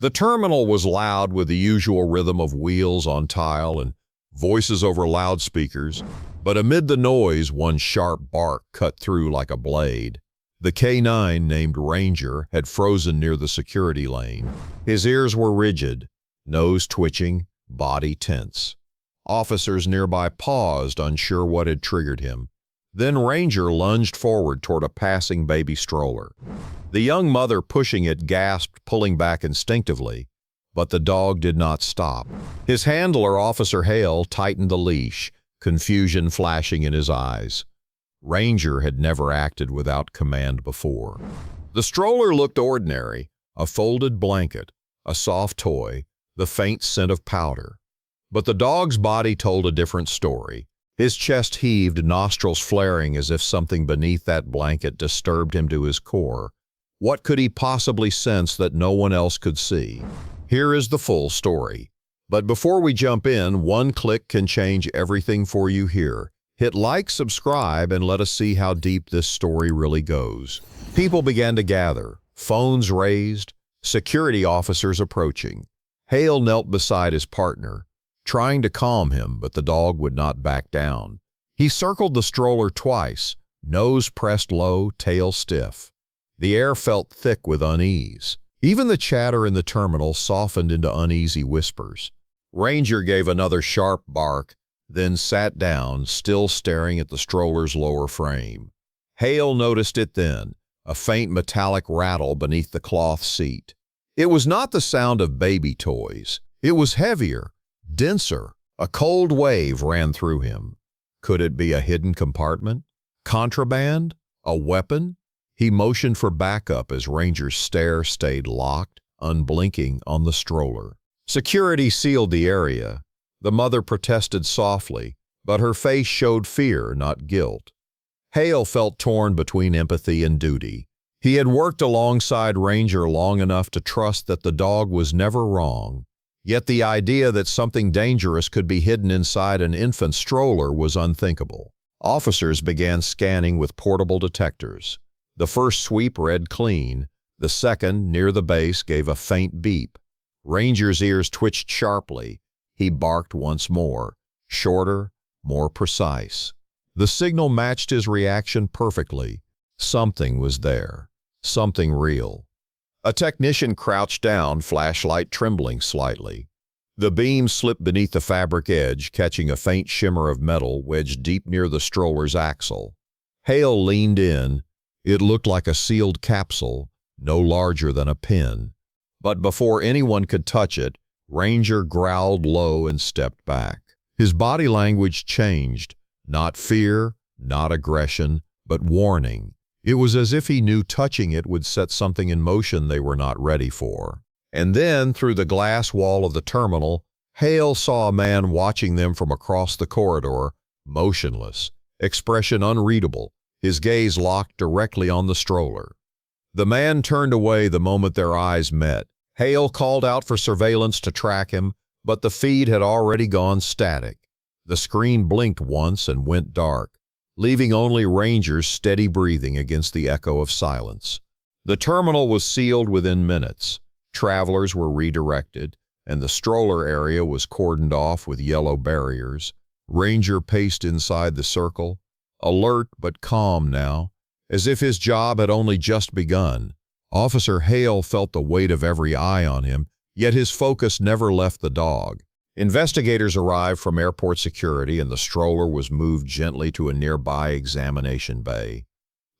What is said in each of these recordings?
The terminal was loud with the usual rhythm of wheels on tile and voices over loudspeakers, but amid the noise, one sharp bark cut through like a blade. The K9, named Ranger, had frozen near the security lane. His ears were rigid, nose twitching, body tense. Officers nearby paused, unsure what had triggered him. Then Ranger lunged forward toward a passing baby stroller. The young mother pushing it gasped, pulling back instinctively, but the dog did not stop. His handler, Officer Hale, tightened the leash, confusion flashing in his eyes. Ranger had never acted without command before. The stroller looked ordinary, a folded blanket, a soft toy, the faint scent of powder. But the dog's body told a different story. His chest heaved, nostrils flaring as if something beneath that blanket disturbed him to his core. What could he possibly sense that no one else could see? Here is the full story. But before we jump in, one click can change everything for you here. Hit like, subscribe, and let us see how deep this story really goes. People began to gather, phones raised, security officers approaching. Hale knelt beside his partner, trying to calm him, but the dog would not back down. He circled the stroller twice, nose pressed low, tail stiff. The air felt thick with unease. Even the chatter in the terminal softened into uneasy whispers. Ranger gave another sharp bark, then sat down, still staring at the stroller's lower frame. Hale noticed it then, a faint metallic rattle beneath the cloth seat. It was not the sound of baby toys. It was heavier, denser. A cold wave ran through him. Could it be a hidden compartment? Contraband? A weapon? He motioned for backup as Ranger's stare stayed locked, unblinking on the stroller. Security sealed the area. The mother protested softly, but her face showed fear, not guilt. Hale felt torn between empathy and duty. He had worked alongside Ranger long enough to trust that the dog was never wrong. Yet the idea that something dangerous could be hidden inside an infant stroller was unthinkable. Officers began scanning with portable detectors. The first sweep read clean. The second, near the base, gave a faint beep. Ranger's ears twitched sharply. He barked once more, shorter, more precise. The signal matched his reaction perfectly. Something was there. Something real. A technician crouched down, flashlight trembling slightly. The beam slipped beneath the fabric edge, catching a faint shimmer of metal wedged deep near the stroller's axle. Hale leaned in. It looked like a sealed capsule, no larger than a pin. But before anyone could touch it, Ranger growled low and stepped back. His body language changed. Not fear, not aggression, but warning. It was as if he knew touching it would set something in motion they were not ready for. And then, through the glass wall of the terminal, Hale saw a man watching them from across the corridor, motionless, expression unreadable, his gaze locked directly on the stroller. The man turned away the moment their eyes met. Hale called out for surveillance to track him, but the feed had already gone static. The screen blinked once and went dark, leaving only Ranger's steady breathing against the echo of silence. The terminal was sealed within minutes. Travelers were redirected, and the stroller area was cordoned off with yellow barriers. Ranger paced inside the circle, alert but calm now, as if his job had only just begun. Officer Hale felt the weight of every eye on him, yet his focus never left the dog. Investigators arrived from airport security, and the stroller was moved gently to a nearby examination bay.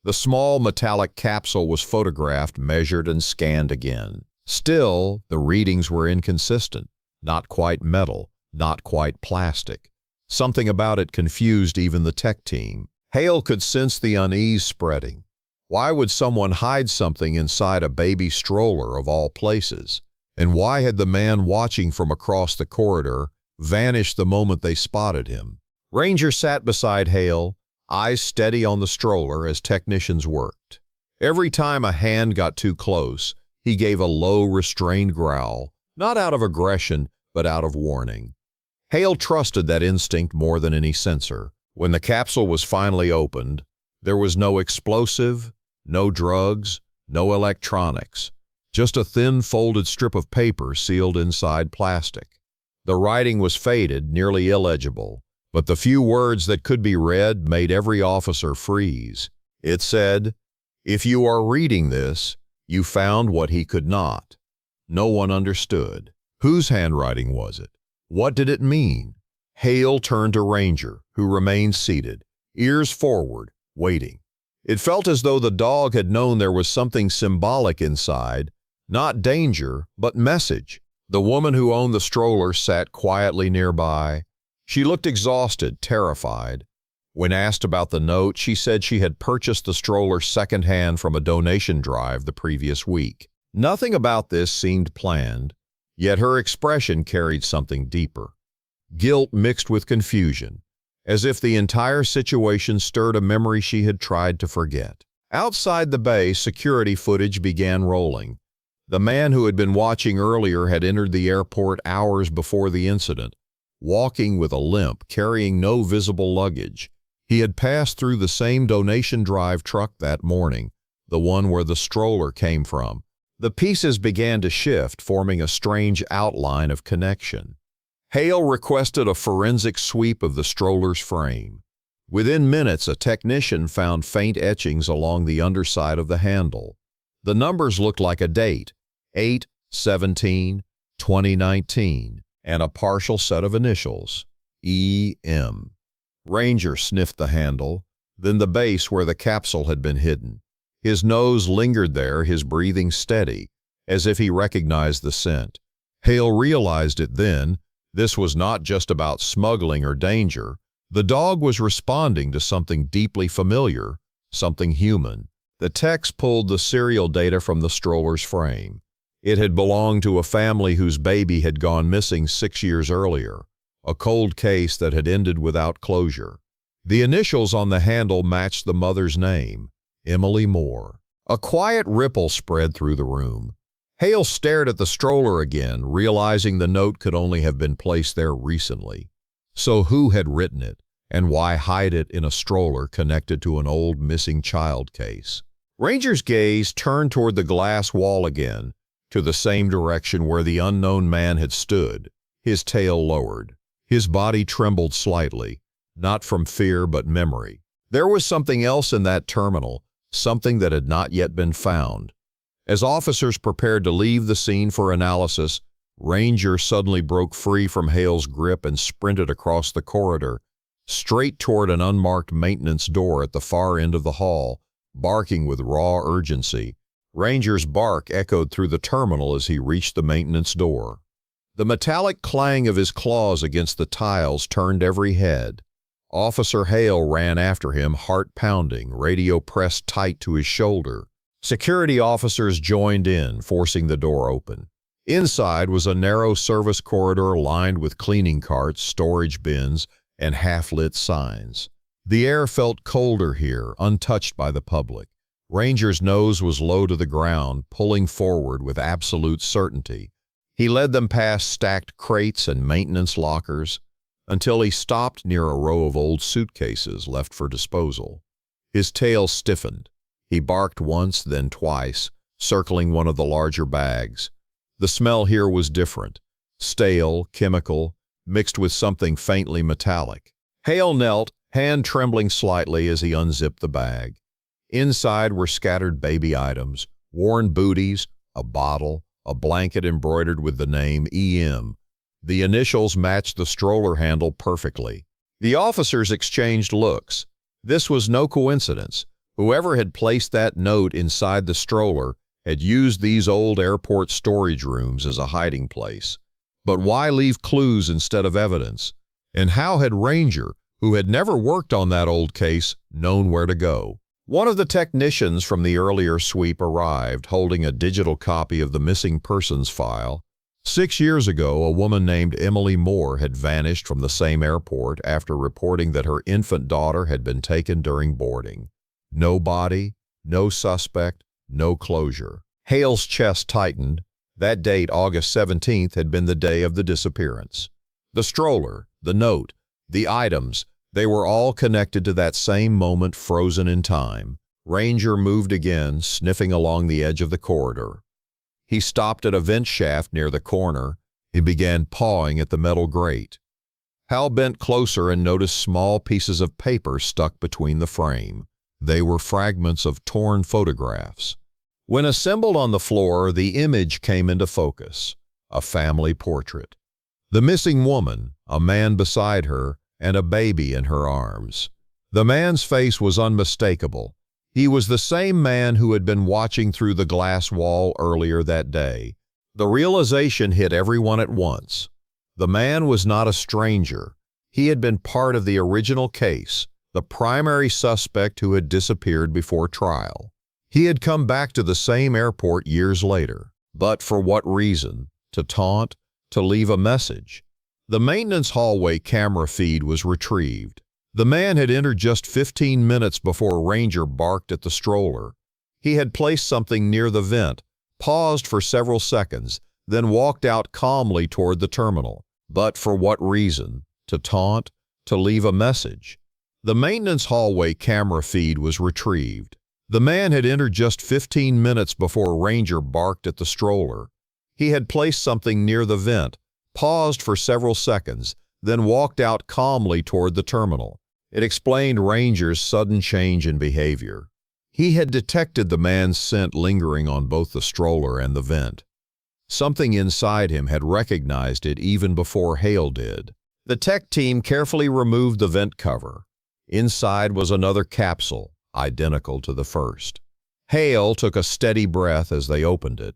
The small metallic capsule was photographed, measured, and scanned again. Still, the readings were inconsistent. Not quite metal, not quite plastic. Something about it confused even the tech team. Hale could sense the unease spreading. Why would someone hide something inside a baby stroller of all places? And why had the man watching from across the corridor vanished the moment they spotted him? Ranger sat beside Hale, eyes steady on the stroller as technicians worked. Every time a hand got too close, he gave a low, restrained growl, not out of aggression, but out of warning. Hale trusted that instinct more than any sensor. When the capsule was finally opened, there was no explosive, no drugs, no electronics, just a thin folded strip of paper sealed inside plastic. The writing was faded, nearly illegible, but the few words that could be read made every officer freeze. It said, "If you are reading this, you found what he could not." No one understood. Whose handwriting was it? What did it mean? Hale turned to Ranger, who remained seated, ears forward, waiting. It felt as though the dog had known there was something symbolic inside, not danger, but message. The woman who owned the stroller sat quietly nearby. She looked exhausted, terrified. When asked about the note, she said she had purchased the stroller secondhand from a donation drive the previous week. Nothing about this seemed planned, yet her expression carried something deeper. Guilt mixed with confusion, as if the entire situation stirred a memory she had tried to forget. Outside the bay, security footage began rolling. The man who had been watching earlier had entered the airport hours before the incident, walking with a limp, carrying no visible luggage. He had passed through the same donation drive truck that morning, the one where the stroller came from. The pieces began to shift, forming a strange outline of connection. Hale requested a forensic sweep of the stroller's frame. Within minutes, a technician found faint etchings along the underside of the handle. The numbers looked like a date, 8/17/2019, and a partial set of initials, E.M. Ranger sniffed the handle, then the base where the capsule had been hidden. His nose lingered there, his breathing steady, as if he recognized the scent. Hale realized it then. This was not just about smuggling or danger. The dog was responding to something deeply familiar, something human. The text pulled the serial data from the stroller's frame. It had belonged to a family whose baby had gone missing 6 years earlier, a cold case that had ended without closure. The initials on the handle matched the mother's name, Emily Moore. A quiet ripple spread through the room. Hale stared at the stroller again, realizing the note could only have been placed there recently. So who had written it, and why hide it in a stroller connected to an old missing child case? Ranger's gaze turned toward the glass wall again, to the same direction where the unknown man had stood, his tail lowered. His body trembled slightly, not from fear but memory. There was something else in that terminal, something that had not yet been found. As officers prepared to leave the scene for analysis, Ranger suddenly broke free from Hale's grip and sprinted across the corridor, straight toward an unmarked maintenance door at the far end of the hall, barking with raw urgency. Ranger's bark echoed through the terminal as he reached the maintenance door. The metallic clang of his claws against the tiles turned every head. Officer Hale ran after him, heart pounding, radio pressed tight to his shoulder. Security officers joined in, forcing the door open. Inside was a narrow service corridor lined with cleaning carts, storage bins, and half-lit signs. The air felt colder here, untouched by the public. Ranger's nose was low to the ground, pulling forward with absolute certainty. He led them past stacked crates and maintenance lockers until he stopped near a row of old suitcases left for disposal. His tail stiffened. He barked once, then twice, circling one of the larger bags. The smell here was different, stale, chemical, mixed with something faintly metallic. Hale knelt, hand trembling slightly as he unzipped the bag. Inside were scattered baby items, worn booties, a bottle, a blanket embroidered with the name E.M. The initials matched the stroller handle perfectly. The officers exchanged looks. This was no coincidence. Whoever had placed that note inside the stroller had used these old airport storage rooms as a hiding place. But why leave clues instead of evidence? And how had Ranger, who had never worked on that old case, known where to go? One of the technicians from the earlier sweep arrived, holding a digital copy of the missing persons file. 6 years ago, a woman named Emily Moore had vanished from the same airport after reporting that her infant daughter had been taken during boarding. No body, no suspect, no closure. Hale's chest tightened. That date, August 17th, had been the day of the disappearance. The stroller, the note, the items, they were all connected to that same moment frozen in time. Ranger moved again, sniffing along the edge of the corridor. He stopped at a vent shaft near the corner. He began pawing at the metal grate. Hal bent closer and noticed small pieces of paper stuck between the frame. They were fragments of torn photographs. When assembled on the floor, the image came into focus, a family portrait. The missing woman, a man beside her, and a baby in her arms. The man's face was unmistakable. He was the same man who had been watching through the glass wall earlier that day. The realization hit everyone at once. The man was not a stranger. He had been part of the original case, the primary suspect who had disappeared before trial. He had come back to the same airport years later. But for what reason? To taunt? To leave a message? The maintenance hallway camera feed was retrieved. The man had entered just 15 minutes before a ranger barked at the stroller. He had placed something near the vent, paused for several seconds, then walked out calmly toward the terminal. But for what reason? To taunt? To leave a message? The maintenance hallway camera feed was retrieved. The man had entered just 15 minutes before a ranger barked at the stroller. He had placed something near the vent, paused for several seconds, then walked out calmly toward the terminal. It explained Ranger's sudden change in behavior. He had detected the man's scent lingering on both the stroller and the vent. Something inside him had recognized it even before Hale did. The tech team carefully removed the vent cover. Inside was another capsule, identical to the first. Hale took a steady breath as they opened it.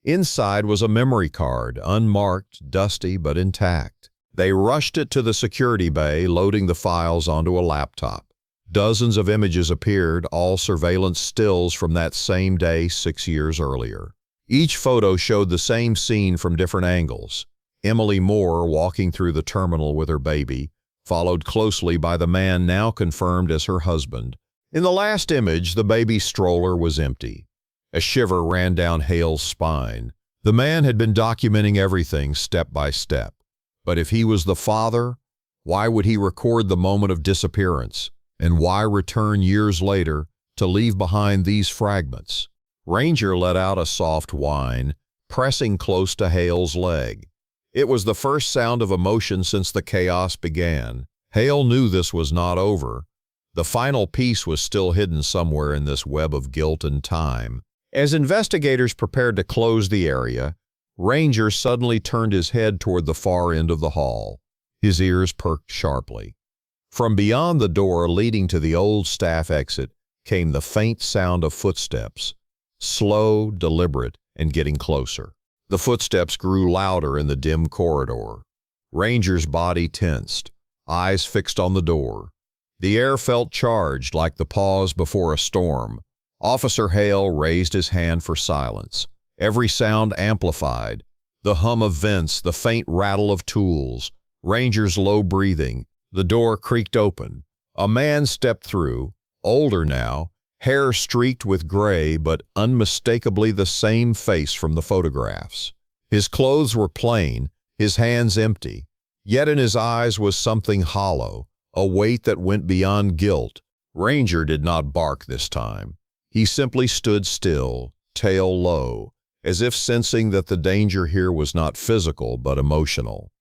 Inside was a memory card, unmarked, dusty, but intact. They rushed it to the security bay, loading the files onto a laptop. Dozens of images appeared, all surveillance stills from that same day 6 years earlier. Each photo showed the same scene from different angles. Emily Moore walking through the terminal with her baby, followed closely by the man now confirmed as her husband. In the last image, the baby's stroller was empty. A shiver ran down Hale's spine. The man had been documenting everything step by step. But if he was the father, why would he record the moment of disappearance? And why return years later to leave behind these fragments? Ranger let out a soft whine, pressing close to Hale's leg. It was the first sound of emotion since the chaos began. Hale knew this was not over. The final piece was still hidden somewhere in this web of guilt and time. As investigators prepared to close the area, Ranger suddenly turned his head toward the far end of the hall. His ears perked sharply. From beyond the door leading to the old staff exit came the faint sound of footsteps, slow, deliberate, and getting closer. The footsteps grew louder in the dim corridor. Ranger's body tensed, eyes fixed on the door. The air felt charged like the pause before a storm. Officer Hale raised his hand for silence. Every sound amplified. The hum of vents, the faint rattle of tools, Ranger's low breathing. The door creaked open. A man stepped through, older now, hair streaked with gray but unmistakably the same face from the photographs. His clothes were plain, his hands empty, yet in his eyes was something hollow, a weight that went beyond guilt. Ranger did not bark this time. He simply stood still, tail low, as if sensing that the danger here was not physical but emotional.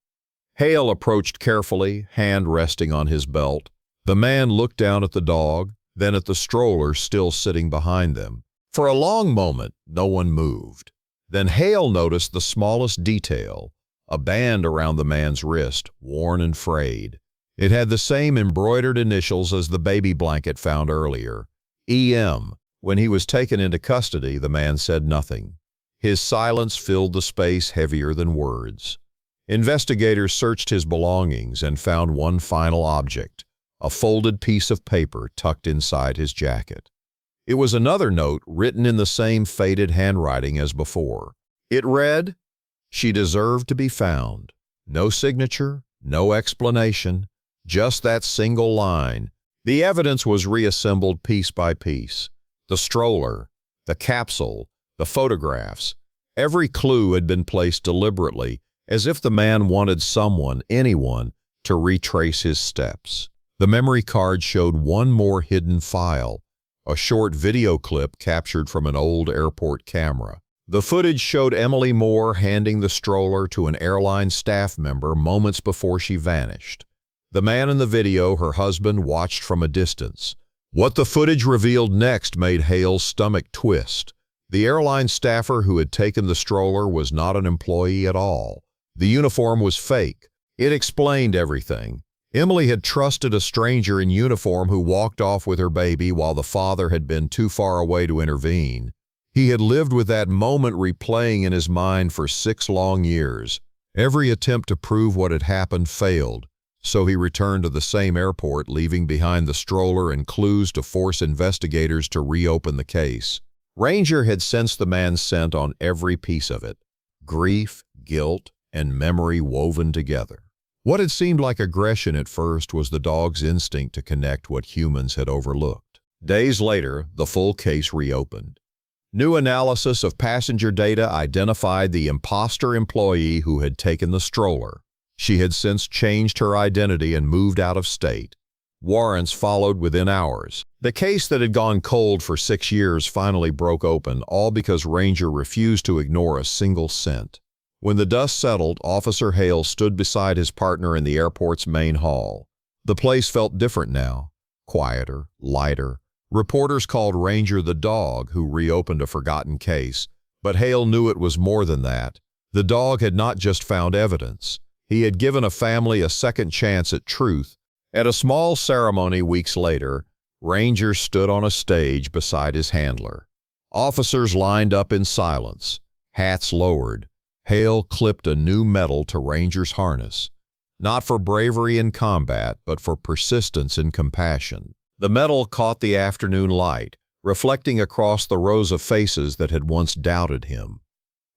Hale approached carefully, hand resting on his belt. The man looked down at the dog, then at the stroller still sitting behind them. For a long moment, no one moved. Then Hale noticed the smallest detail, a band around the man's wrist, worn and frayed. It had the same embroidered initials as the baby blanket found earlier, EM. When he was taken into custody, the man said nothing. His silence filled the space heavier than words. Investigators searched his belongings and found one final object, a folded piece of paper tucked inside his jacket. It was another note written in the same faded handwriting as before. It read, "She deserved to be found." No signature, no explanation, just that single line. The evidence was reassembled piece by piece. The stroller, the capsule, the photographs. Every clue had been placed deliberately, as if the man wanted someone, anyone, to retrace his steps. The memory card showed one more hidden file, a short video clip captured from an old airport camera. The footage showed Emily Moore handing the stroller to an airline staff member moments before she vanished. The man in the video, her husband, watched from a distance. What the footage revealed next made Hale's stomach twist. The airline staffer who had taken the stroller was not an employee at all. The uniform was fake. It explained everything. Emily had trusted a stranger in uniform who walked off with her baby while the father had been too far away to intervene. He had lived with that moment replaying in his mind for 6 long years. Every attempt to prove what had happened failed, so he returned to the same airport, leaving behind the stroller and clues to force investigators to reopen the case. Ranger had sensed the man's scent on every piece of it. Grief, guilt, and memory woven together. What had seemed like aggression at first was the dog's instinct to connect what humans had overlooked. Days later, the full case reopened. New analysis of passenger data identified the imposter employee who had taken the stroller. She had since changed her identity and moved out of state. Warrants followed within hours. The case that had gone cold for 6 years finally broke open, all because Ranger refused to ignore a single scent. When the dust settled, Officer Hale stood beside his partner in the airport's main hall. The place felt different now, quieter, lighter. Reporters called Ranger the dog who reopened a forgotten case, but Hale knew it was more than that. The dog had not just found evidence. He had given a family a second chance at truth. At a small ceremony weeks later, Ranger stood on a stage beside his handler. Officers lined up in silence, hats lowered. Hale clipped a new medal to Ranger's harness, not for bravery in combat, but for persistence in compassion. The medal caught the afternoon light, reflecting across the rows of faces that had once doubted him.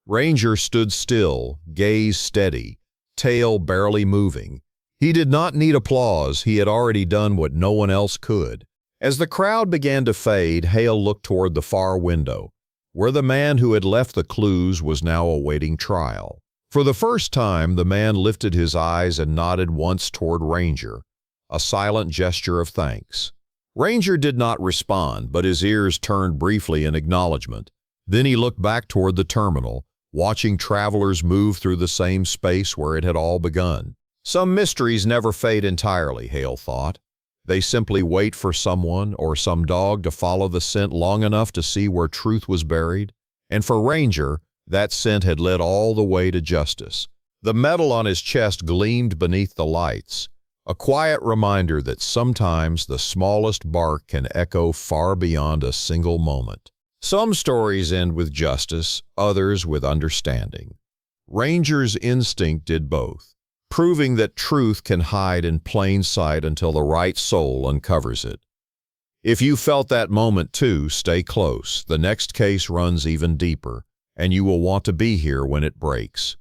Ranger stood still, gaze steady, tail barely moving. He did not need applause. He had already done what no one else could. As the crowd began to fade, Hale looked toward the far window, where the man who had left the clues was now awaiting trial. For the first time, the man lifted his eyes and nodded once toward Ranger, a silent gesture of thanks. Ranger did not respond, but his ears turned briefly in acknowledgement. Then he looked back toward the terminal, watching travelers move through the same space where it had all begun. Some mysteries never fade entirely, Hale thought. They simply wait for someone or some dog to follow the scent long enough to see where truth was buried. And for Ranger, that scent had led all the way to justice. The medal on his chest gleamed beneath the lights, a quiet reminder that sometimes the smallest bark can echo far beyond a single moment. Some stories end with justice, others with understanding. Ranger's instinct did both, proving that truth can hide in plain sight until the right soul uncovers it. If you felt that moment too, stay close. The next case runs even deeper, and you will want to be here when it breaks.